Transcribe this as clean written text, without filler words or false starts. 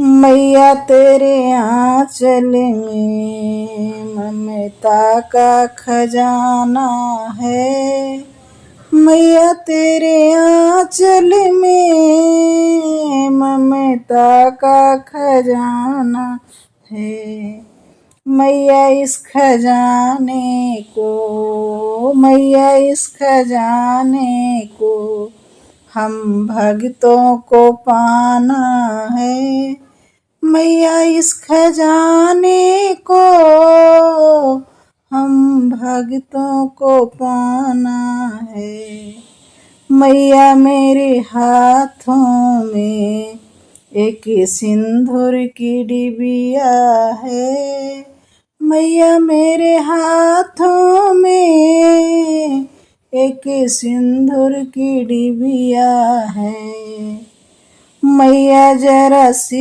मैया तेरे आंचल में ममता का खजाना है। मैया तेरे आंचल में ममता का खजाना है। मैया इस खजाने को, मैया इस खजाने को हम भक्तों को पाना है। मैया इस खजाने को हम भक्तों को पाना है। मैया मेरे हाथों में एक सिंदूर की डिबिया है। मैया मेरे हाथों में एक सिंदूर की डिबिया है। मैया जरा सी